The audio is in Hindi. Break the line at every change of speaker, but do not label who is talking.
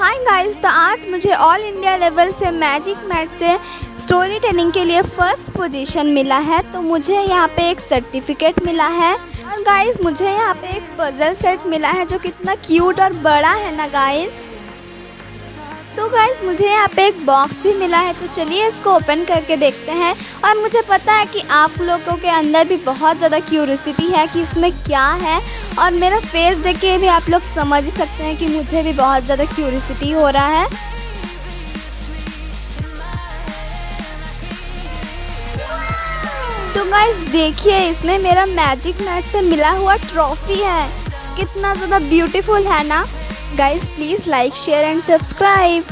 हाय गाइस, तो आज मुझे ऑल इंडिया लेवल से मैजिक मैट से स्टोरी टेलिंग के लिए फर्स्ट पोजीशन मिला है। तो मुझे यहाँ पे एक सर्टिफिकेट मिला है और गाइस मुझे यहाँ पे एक पजल सेट मिला है जो कितना क्यूट और बड़ा है ना गाइस। तो गाइस मुझे यहाँ पे एक बॉक्स भी मिला है, तो चलिए इसको ओपन करके देखते हैं। और मुझे पता है कि आप लोगों के अंदर भी बहुत ज़्यादा क्यूरियोसिटी है कि इसमें क्या है, और मेरा फेस देख के भी आप लोग समझ ही सकते हैं कि मुझे भी बहुत ज़्यादा क्यूरियोसिटी हो रहा है। तो गाइस देखिए, इसमें मेरा मैजिक मैट से मिला हुआ ट्रॉफी है, कितना ज़्यादा ब्यूटीफुल है ना guys. Please like share and subscribe.